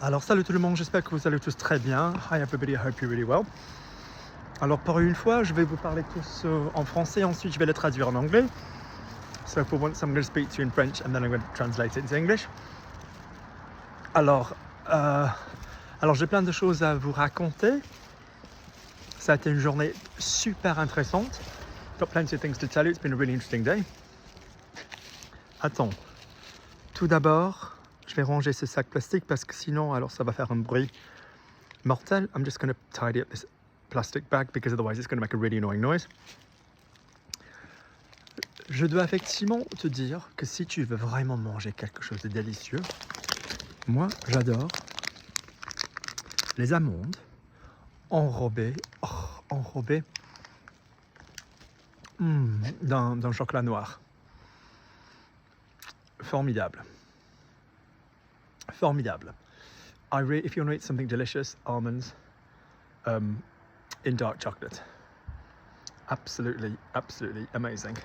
Alors salut tout le monde, j'espère que vous allez tous très bien. Hi everybody, I hope you're really well. Alors pour une fois, je vais vous parler tous en français, ensuite je vais le traduire en anglais. So for once I'm going to speak to you in French and then I'm going to translate it into English. Alors, j'ai plein de choses à vous raconter. Ça a été une journée super intéressante. Got plenty of things to tell you, it's been a really interesting day. Attends, tout d'abord, je vais ranger ce sac plastique parce que sinon, alors ça va faire un bruit mortel. I'm just going to tidy up this plastic bag because otherwise it's going to make a really annoying noise. Je dois effectivement te dire que si tu veux vraiment manger quelque chose de délicieux, moi j'adore les amandes enrobées d'un chocolat noir. Formidable. If you want to eat something delicious, almonds in dark chocolate. Absolutely amazing.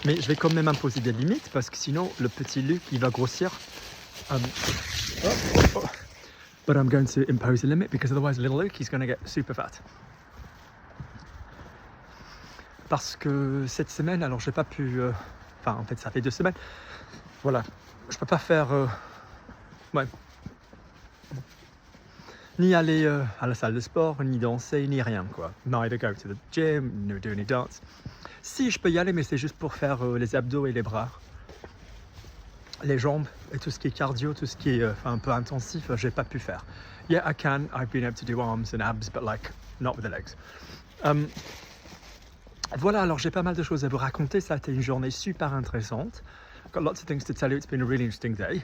Mais je vais quand même imposer des limites parce que sinon le petit Luc il va grossir. But I'm going to impose a limit because otherwise little Luke he's going to get super fat. Parce que cette semaine, alors j'ai pas pu. En fait ça fait 2 semaines. Voilà, je peux pas faire. Ni aller à la salle de sport, ni danser, ni rien quoi. Neither go to the gym, nor do any dance. Si je peux y aller, mais c'est juste pour faire les abdos et les bras, les jambes et tout ce qui est cardio, tout ce qui est un peu intensif, j'ai pas pu faire. Yeah, I can. I've been able to do arms and abs, but like not with the legs. Voilà, alors j'ai pas mal de choses à vous raconter. Ça a été une journée super intéressante. Got lots of things to tell you. It's been a really interesting day.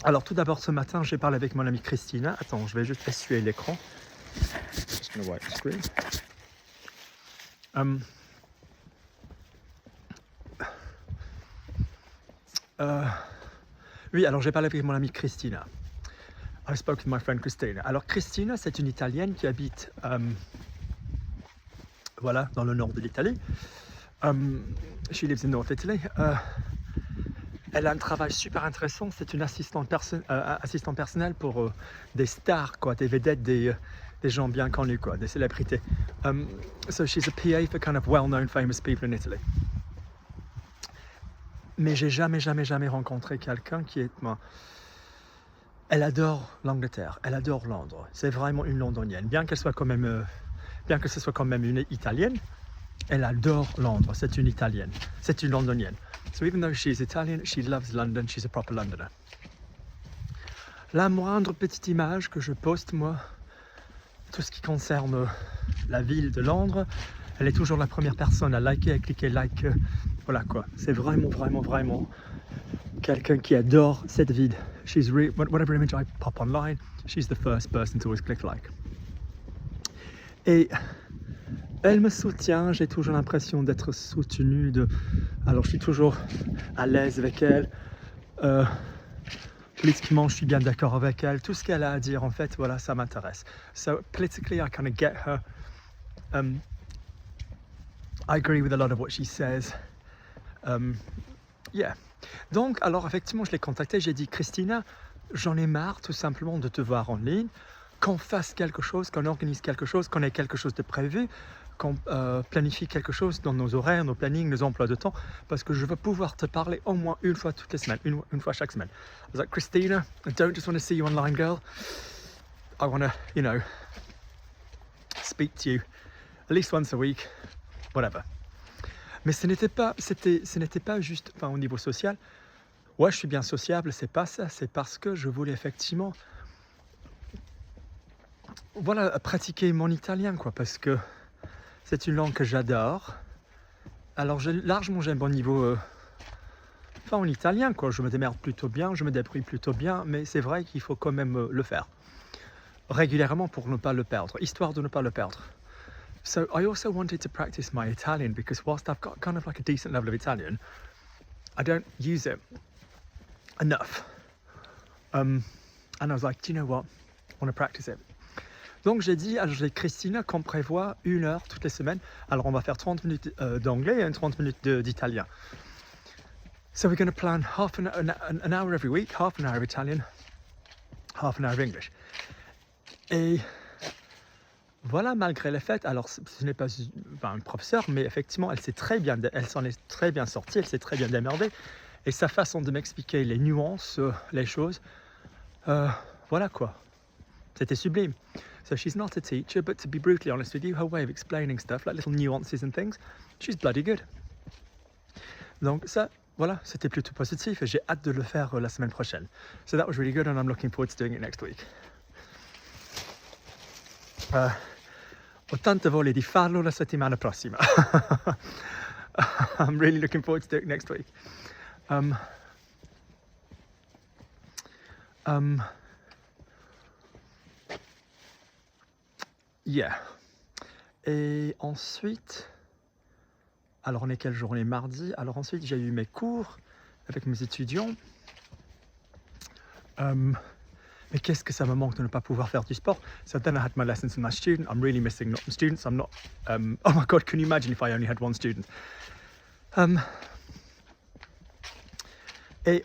Alors tout d'abord ce matin, j'ai parlé avec mon amie Christina. Attends, je vais juste essuyer l'écran. Just gonna wipe the screen. Oui, alors j'ai parlé avec mon amie Christina. I spoke with my friend Christina. Alors Christina, c'est une Italienne qui habite dans le nord de l'Italie. She lives in North Italy. Elle a un travail super intéressant. C'est une assistante personnelle pour des stars, quoi, des vedettes, des gens bien connus, quoi, des célébrités. So she's a PA for kind of well-known, famous people in Italy. Mais j'ai jamais rencontré quelqu'un qui est. Elle adore l'Angleterre, elle adore Londres. C'est vraiment une Londonienne, bien que ce soit quand même une Italienne. Elle adore Londres. C'est une Italienne. C'est une Londonienne. So even though she's Italian, she loves London. She's a proper Londoner. La moindre petite image que je poste, moi, tout ce qui concerne la ville de Londres, elle est toujours la première personne à liker, à cliquer like. Voilà quoi. C'est vraiment quelqu'un qui adore cette ville. Whatever image I pop online, she's the first person to always click like. Et elle me soutient, j'ai toujours l'impression d'être soutenu. Alors je suis toujours à l'aise avec elle. Politiquement, je suis bien d'accord avec elle. Tout ce qu'elle a à dire, en fait, voilà, ça m'intéresse. So politically, I kind of get her. I agree with a lot of what she says. Yeah. Donc, alors effectivement, je l'ai contactée. J'ai dit, Christina, j'en ai marre tout simplement de te voir en ligne. Qu'on fasse quelque chose, qu'on organise quelque chose, qu'on ait quelque chose de prévu, qu'on planifie quelque chose dans nos horaires, nos plannings, nos emplois de temps, parce que je veux pouvoir te parler au moins une fois toutes les semaines, une fois chaque semaine. I was like, Christina, I don't just want to see you online, girl. I want to, speak to you at least once a week, whatever. Mais ce n'était pas juste, au niveau social. Ouais, je suis bien sociable, c'est pas ça, c'est parce que je voulais effectivement pratiquer mon italien, quoi, parce que c'est une langue que j'adore. Alors j'ai largement un bon niveau en italien, quoi. Je me démerde plutôt bien, je me débrouille plutôt bien, mais c'est vrai qu'il faut quand même le faire régulièrement pour ne pas le perdre, histoire de ne pas le perdre. So I also wanted to practice my Italian because whilst I've got kind of like a decent level of Italian, I don't use it enough. And I was like, do you know what? I want to practice it. Donc j'ai dit à Christina qu'on prévoit 1 heure toutes les semaines. Alors on va faire 30 minutes d'anglais et 30 minutes d'italien. So we're going to plan an hour every week, half an hour of Italian, half an hour of English. Et voilà, malgré le fait, alors ce n'est pas une professeure, mais effectivement, elle s'en est très bien sortie, elle s'est très bien démerdée. Et sa façon de m'expliquer les nuances, les choses, voilà quoi. C'était sublime. So she's not a teacher, but to be brutally honest with you, her way of explaining stuff, like little nuances and things, she's bloody good. Donc ça, voilà, c'était plutôt positif et j'ai hâte de le faire la semaine prochaine. So that was really good and I'm looking forward to doing it next week. Ho tante voglia di farlo la settimana prossima. I'm really looking forward to doing it next week. Yeah. Et ensuite, alors on est quel jour? On est mardi. Alors ensuite, j'ai eu mes cours avec mes étudiants. Mais qu'est-ce que ça me manque de ne pas pouvoir faire du sport. So then I had my lessons with my student. I'm really missing not my students. I'm not, oh my God, can you imagine if I only had one student? Et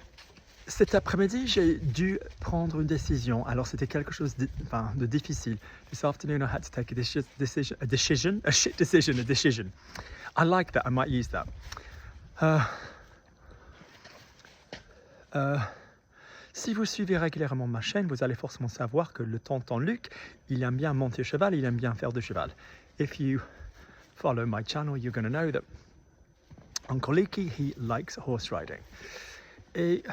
cet après-midi, j'ai dû prendre une décision. Alors c'était quelque chose de difficile. This afternoon, I had to take a decision. I like that, I might use that. Si vous suivez régulièrement ma chaîne, vous allez forcément savoir que le tonton Luc, il aime bien monter cheval, il aime bien faire de cheval. If you follow my channel, you're going to know that Uncle Lucky, he likes horse riding. Et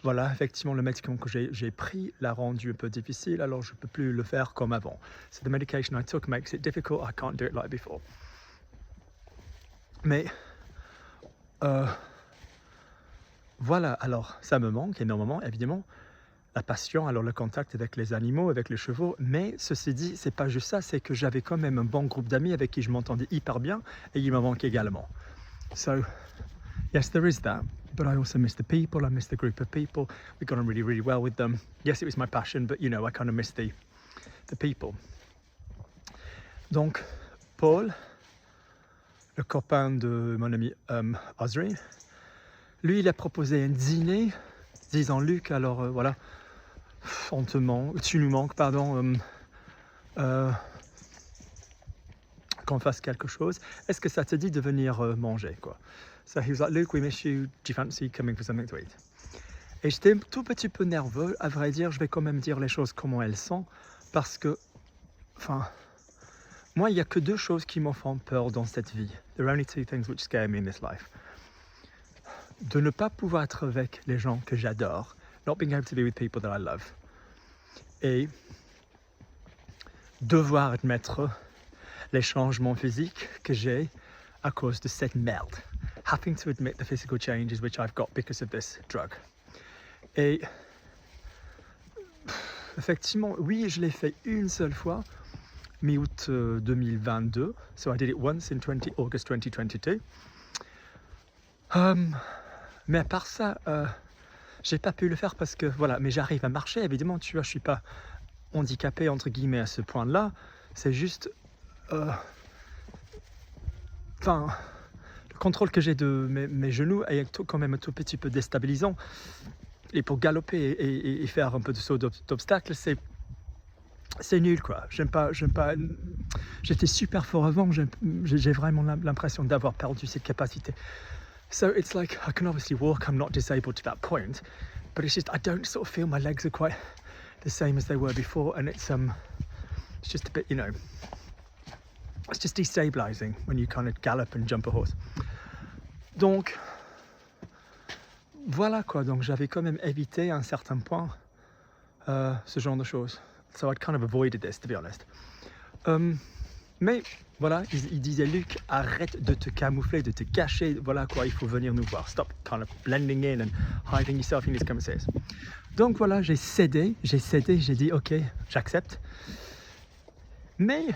voilà, effectivement, le médicament que j'ai pris l'a rendu un peu difficile, alors je ne peux plus le faire comme avant. So the medication I took makes it difficult, I can't do it like before. Mais voilà, alors ça me manque énormément, évidemment, la passion, alors le contact avec les animaux, avec les chevaux, mais ceci dit, c'est pas juste ça, c'est que j'avais quand même un bon groupe d'amis avec qui je m'entendais hyper bien, et il me manque également. So, yes, there is that, but I also miss the people, I miss the group of people, we got on really, really well with them. Yes, it was my passion, but you know, I kind of miss the people. Donc, Paul, le copain de mon ami Osrine, lui, il a proposé un dîner, disant Luc, alors voilà, tu nous manques, pardon, qu'on fasse quelque chose. Est-ce que ça te dit de venir manger, quoi? So he was like, Luke, we miss you, do you fancy coming for something to eat? Et j'étais un tout petit peu nerveux, à vrai dire, je vais quand même dire les choses comment elles sont, parce que, enfin, moi, il n'y a que deux choses qui me font peur dans cette vie. There are only two things which scare me in this life. De ne pas pouvoir être avec les gens que j'adore, not being able to be with people that I love, et devoir admettre les changements physiques que j'ai à cause de cette merde. Having to admit the physical changes which I've got because of this drug. Et effectivement, oui, je l'ai fait une seule fois, mi-août 2022. So I did it once in August 2022. Mais à part ça, j'ai pas pu le faire parce que voilà, mais j'arrive à marcher, évidemment, tu vois, je suis pas handicapé entre guillemets à ce point-là. C'est juste, enfin, le contrôle que j'ai de mes genoux est quand même un tout petit peu déstabilisant. Et pour galoper et faire un peu de saut d'obstacle, c'est nul quoi. J'aime pas. J'étais super fort avant. J'ai vraiment l'impression d'avoir perdu cette capacité. So it's like I can obviously walk. I'm not disabled to that point, but it's just I don't sort of feel my legs are quite the same as they were before, and it's just a bit, you know, it's just destabilizing when you kind of gallop and jump a horse. Donc voilà quoi. Donc j'avais quand même évité à un certain point ce genre de choses. So I'd kind of avoided this, to be honest. Mais voilà, il disait Luc, arrête de te camoufler, de te cacher, voilà quoi, il faut venir nous voir. Stop kind of blending in and hiding yourself in these conversations. Donc voilà, j'ai cédé, j'ai dit ok, j'accepte. Mais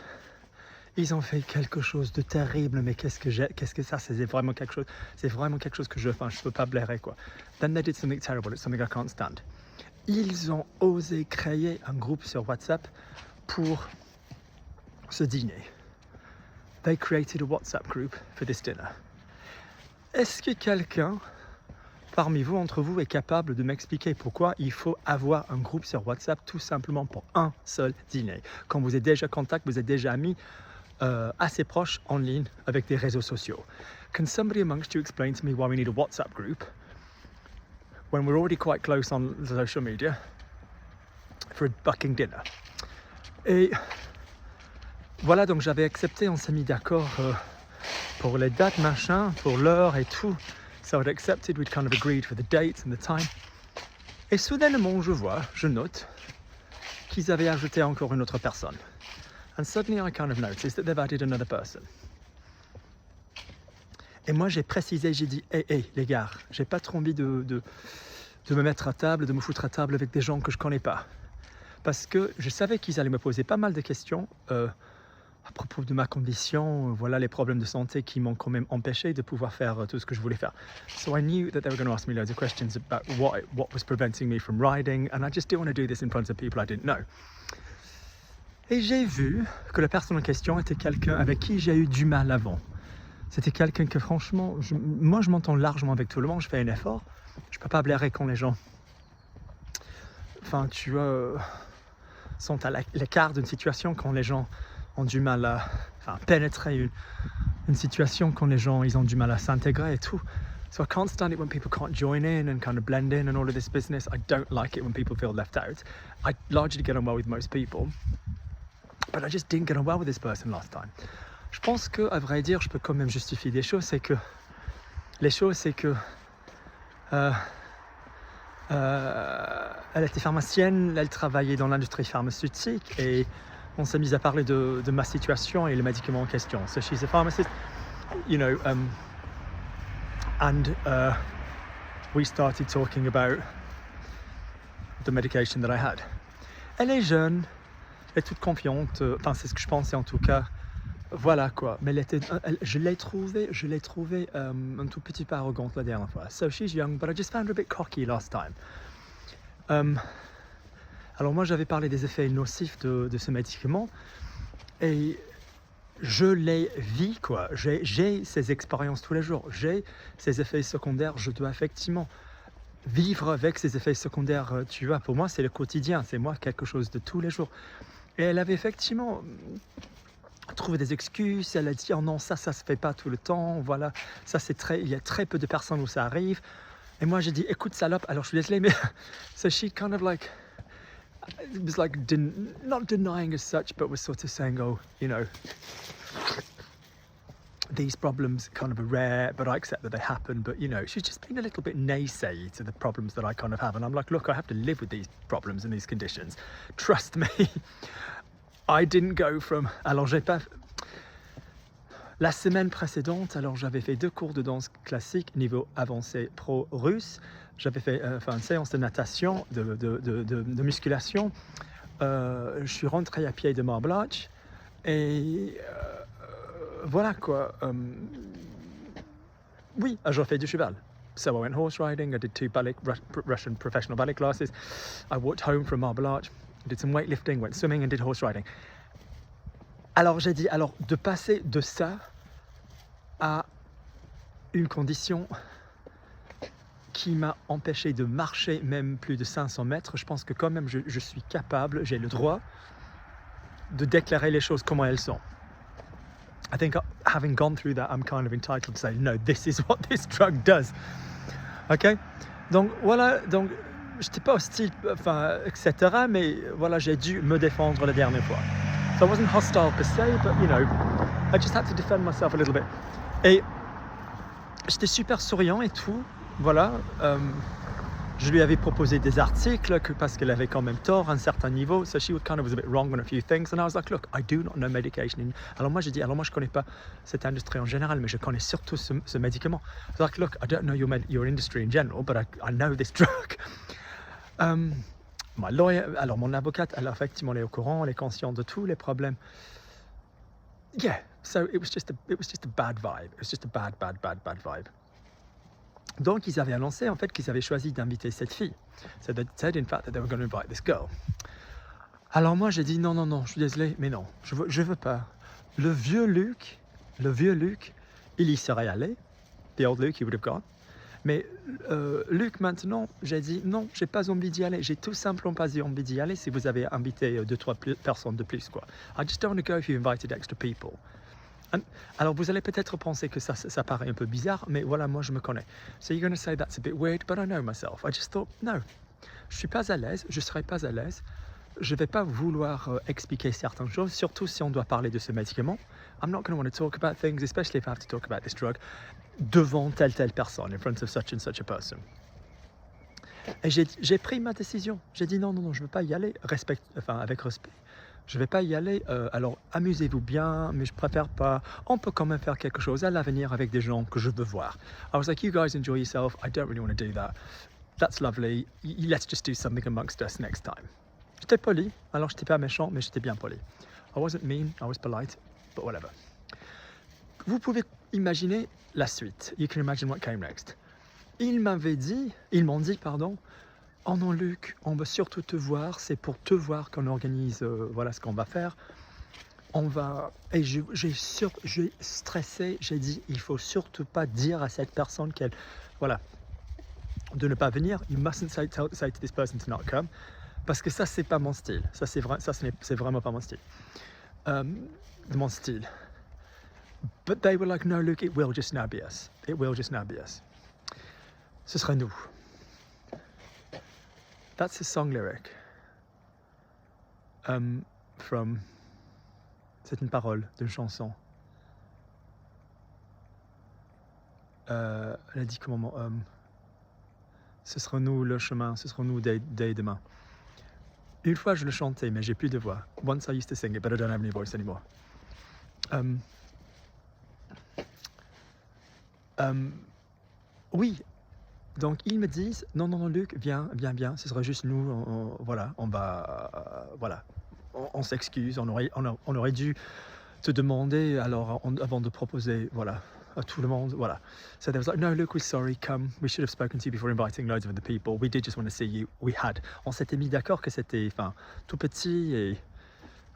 ils ont fait quelque chose de terrible, mais qu'est-ce que ça, c'est vraiment quelque chose que je peux pas blairer quoi. Then they did something terrible, it's something I can't stand. Ils ont osé créer un groupe sur WhatsApp pour ce dîner. They created a WhatsApp group for this dinner. est-ce que quelqu'un parmi vous, entre vous, est capable de m'expliquer pourquoi il faut avoir un groupe sur WhatsApp tout simplement pour un seul dîner? Quand vous êtes déjà en contact, vous êtes déjà amis assez proches en ligne avec des réseaux sociaux. Can somebody amongst you explain to me why we need a WhatsApp group when we're already quite close on social media for a bucking dinner? Et voilà, donc j'avais accepté, on s'est mis d'accord pour les dates, machin, pour l'heure et tout. So I'd accepted, we'd kind of agreed for the dates and the time. Et soudainement, je note qu'ils avaient ajouté encore une autre personne. And suddenly I kind of noticed that they've added another person. Et moi j'ai précisé, j'ai dit, hey les gars, j'ai pas trop envie de me mettre à table, de me foutre à table avec des gens que je connais pas. Parce que je savais qu'ils allaient me poser pas mal de questions à propos de ma condition, voilà les problèmes de santé qui m'ont quand même empêché de pouvoir faire tout ce que je voulais faire. So I knew that they were going to ask me loads of questions about what was preventing me from riding, and I just didn't want to do this in front of people I didn't know. Et j'ai vu que la personne en question était quelqu'un avec qui j'ai eu du mal avant. C'était quelqu'un que franchement, moi je m'entends largement avec tout le monde, je fais un effort. Je peux pas blairer quand les gens, enfin tu vois, sont à l'écart d'une situation, quand les gens ont du mal à pénétrer une situation, quand les gens ils ont du mal à s'intégrer et tout. So I can't stand it when people can't join in and kind of blend in and all of this business. I don't like it when people feel left out. I largely get on well with most people, but I just didn't get on well with this person last time. Je pense que, à vrai dire, je peux quand même justifier des choses. Elle était pharmacienne, elle travaillait dans l'industrie pharmaceutique et on s'est mis à parler de ma situation et le médicament en question. So she's a pharmacist, you know, and we started talking about the medication that I had. Elle est jeune, elle est toute confiante, enfin c'est ce que je pensais en tout cas. Voilà quoi, mais je l'ai trouvée un tout petit peu arrogante la dernière fois. So she's young, but I just found her a bit cocky last time. Alors moi j'avais parlé des effets nocifs de ce médicament et je les vis quoi. J'ai ces expériences tous les jours, j'ai ces effets secondaires, je dois effectivement vivre avec ces effets secondaires. Tu vois, pour moi c'est le quotidien, c'est moi quelque chose de tous les jours. Et elle avait effectivement trouvé des excuses, elle a dit oh non ça se fait pas tout le temps, voilà, ça il y a très peu de personnes où ça arrive. Et moi j'ai dit écoute salope, alors je suis désolé mais so she kind of like, it was like not denying as such, but was sort of saying oh you know these problems kind of are rare, but I accept that they happen, but you know she's just been a little bit naysay to the problems that I kind of have, and I'm like look, I have to live with these problems and these conditions, trust me. I didn't go from... Alors j'ai pas... La semaine précédente, alors j'avais fait 2 cours de danse classique niveau avancé pro russe. J'avais fait une séance de natation, de musculation. Je suis rentré à pied de Marbach et voilà quoi. Oui, j'ai fait du cheval. So I went horse riding, I did 2 Russian professional ballet classes. I walked home from Marbach. Did some weightlifting, went swimming and did horse riding. Alors j'ai dit, de passer de ça à une condition qui m'a empêché de marcher même plus de 500 mètres, je pense que quand même je suis capable, j'ai le droit de déclarer les choses comment elles sont. I think having gone through that, I'm kind of entitled to say, no, this is what this drug does. Ok? Donc voilà, donc j'étais pas hostile, etc. Mais voilà, j'ai dû me défendre la dernière fois. So I wasn't hostile per se, but you know, I just had to defend myself a little bit. Et j'étais super souriant et tout, voilà. Je lui avais proposé des articles parce qu'elle avait quand même tort à un certain niveau. So she was a bit wrong on a few things. And I was like, look, I do not know medication. Alors moi j'ai dit, moi je connais pas cette industrie en général, mais je connais surtout ce médicament. I was like, look, I don't know your industry in general, but I know this drug. My lawyer, alors mon avocate, elle effectivement elle est au courant, elle est consciente de tous les problèmes. Yeah, so it was just a bad vibe. It was just a bad vibe. Donc ils avaient annoncé en fait qu'ils avaient choisi d'inviter cette fille. So they said in fact that they were going to invite this girl. Alors moi j'ai dit non, je suis désolé, mais non, je veux pas. Le vieux Luc, il y serait allé. the old Luke, he would have gone. Mais Luc, maintenant, j'ai dit non, j'ai pas envie d'y aller. J'ai tout simplement pas envie d'y aller si vous avez invité 2-3 personnes de plus, quoi. I just don't want to go if you invited extra people. Alors vous allez peut-être penser que ça paraît un peu bizarre, mais voilà, moi je me connais. So you're going to say that's a bit weird, but I know myself. I just thought, no, je suis pas à l'aise, je serai pas à l'aise. Je vais pas vouloir expliquer certaines choses, surtout si on doit parler de ce médicament. I'm not going to want to talk about things, especially if I have to talk about this drug, devant telle personne, in front of such and such a person. Et j'ai pris ma décision. J'ai dit non, je ne veux pas y aller, avec respect. Je ne vais pas y aller, alors amusez-vous bien, mais je préfère pas. On peut quand même faire quelque chose à l'avenir avec des gens que je veux voir. I was like, you guys enjoy yourself, I don't really want to do that. That's lovely, let's just do something amongst us next time. J'étais poli, alors j'étais pas méchant, mais j'étais bien poli. I wasn't mean, I was polite, but whatever. Vous pouvez imaginer la suite. You can imagine what came next. Ils m'ont dit, oh non Luc, on veut surtout te voir, c'est pour te voir qu'on organise, voilà ce qu'on va faire. Et j'ai stressé, j'ai dit, il faut surtout pas dire à cette personne qu'elle, voilà, de ne pas venir. You mustn't say to this person to not come. Parce que ça, c'est pas mon style. C'est vraiment pas mon style. Mon style. But they were like, no, Luke, it will just now be us. It will just now be us. Ce sera nous. That's a song lyric. C'est une parole d'une chanson. Elle a dit comment ce sera nous le chemin, ce sera nous dès demain. Une fois je le chantais, mais j'ai plus de voix. Once I used to sing it, but I don't have any voice anymore. Oui, donc ils me disent non Luc, viens, ce sera juste nous, on va, voilà, on s'excuse, on aurait dû te demander alors avant de proposer, voilà, à tout le monde, voilà. So they was like, no Luke, we're sorry, come, we should have spoken to you before inviting loads of other people, we did just want to see you, on s'était mis d'accord que c'était, tout petit et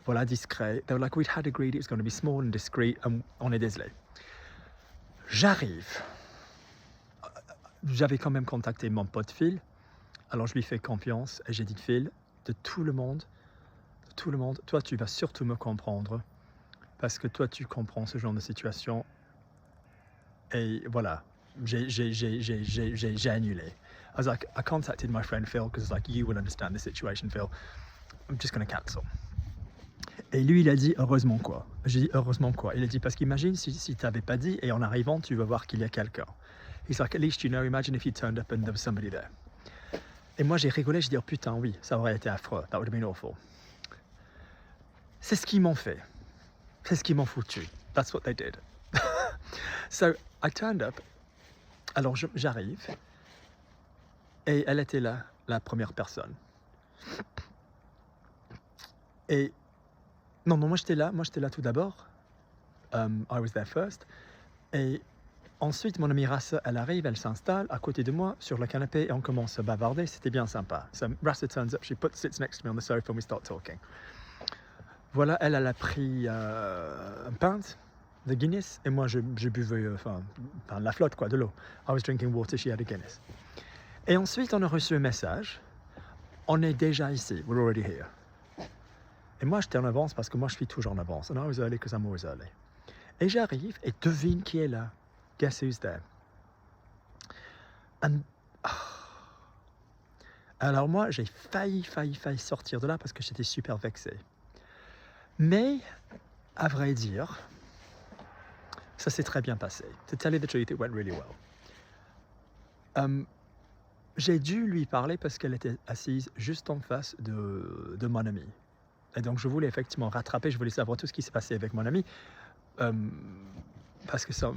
voilà, discret. They were like, we'd had agreed it was going to be small and discreet, and on est désolé. J'arrive. J'avais quand même contacté mon pote Phil, alors je lui fais confiance et j'ai dit Phil, de tout le monde, toi tu vas surtout me comprendre parce que toi tu comprends ce genre de situation et voilà, j'ai annulé. I was like, I contacted my friend Phil because like you will understand the situation Phil, I'm just going to cancel. Et lui il a dit heureusement quoi. J'ai dit heureusement quoi. Il a dit parce qu'imagine si tu n'avais pas dit et en arrivant tu vas voir qu'il y a quelqu'un. He's like, at least you know, imagine if you turned up and there was somebody there. Et moi j'ai rigolé, j'ai dit oh putain oui, ça aurait été affreux, that would have been awful. C'est ce qu'ils m'ont fait. C'est ce qu'ils m'ont foutu. That's what they did. So I turned up, alors j'arrive, et elle était là, la première personne. Et non, moi j'étais là tout d'abord. I was there first. Et ensuite, mon amie Rassa, elle arrive, elle s'installe à côté de moi sur le canapé et on commence à bavarder. C'était bien sympa. So Rassa turns up, sits next to me on the sofa and we start talking. Voilà, elle a pris un pint de Guinness et moi je buvais la flotte, quoi, de l'eau. I was drinking water, she had a Guinness. Et ensuite, on a reçu un message. On est déjà ici, we're already here. Et moi, j'étais en avance parce que moi, je suis toujours en avance. And I was early because I'm always early. Et j'arrive et devine qui est là. Guess who's there? Alors moi, j'ai failli sortir de là parce que j'étais super vexé. Mais, à vrai dire, ça s'est très bien passé. To tell you the truth, it went really well. J'ai dû lui parler parce qu'elle était assise juste en face de mon ami. Et donc, je voulais effectivement rattraper, je voulais savoir tout ce qui s'est passé avec mon ami. Parce que ça...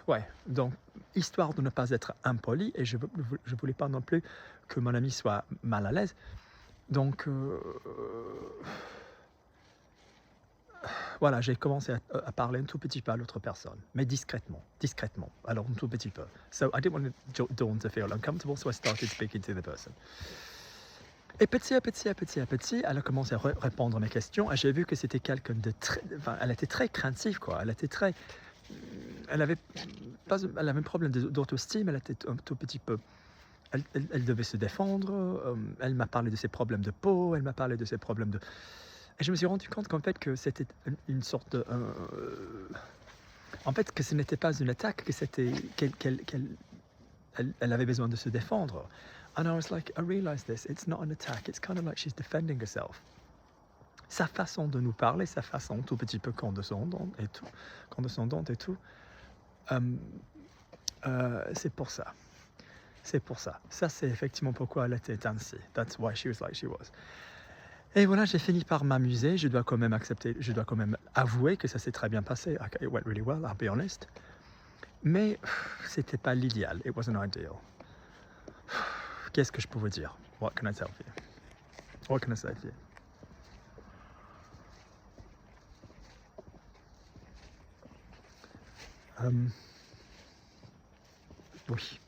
Ouais, donc, histoire de ne pas être impoli, et je voulais pas non plus que mon ami soit mal à l'aise. Donc, voilà, j'ai commencé à parler un tout petit peu à l'autre personne, mais discrètement, alors un tout petit peu. So, I didn't want Dawn to feel uncomfortable, so I started speaking to the person. Et petit à petit, elle a commencé à répondre à mes questions, et j'ai vu que c'était quelqu'un de très... Enfin, elle était très craintive, quoi. Elle avait elle avait un problème d'auto-estime, elle était un tout petit peu... Elle devait se défendre, elle m'a parlé de ses problèmes de peau, elle m'a parlé de ses problèmes de... Et je me suis rendu compte qu'en fait, que c'était une sorte de... en fait, que ce n'était pas une attaque, que c'était elle avait besoin de se défendre. And I was like, I realized this, it's not an attack, it's kind of like she's defending herself. Sa façon de nous parler, sa façon tout petit peu condescendante et tout, c'est pour ça. C'est pour ça. Ça, c'est effectivement pourquoi elle était ainsi. That's why she was like she was. Et voilà, j'ai fini par m'amuser. Je dois quand même avouer que ça s'est très bien passé. It went really well, I'll be honest. Mais c'était pas l'idéal. It wasn't ideal. Qu'est-ce que je peux vous dire? What can I tell you? What can I say to you? Oui.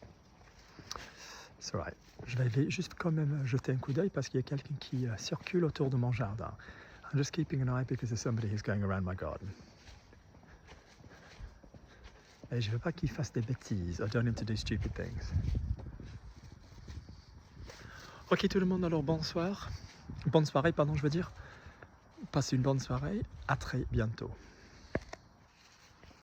C'est vrai. Je vais juste quand même jeter un coup d'œil parce qu'il y a quelqu'un qui circule autour de mon jardin. I'm just keeping an eye because there's somebody who's going around my garden. Et je veux pas qu'il fasse des bêtises. I don't need to do stupid things. Ok tout le monde, alors bonsoir. Bonne soirée, pardon, je veux dire. Passez une bonne soirée. À très bientôt.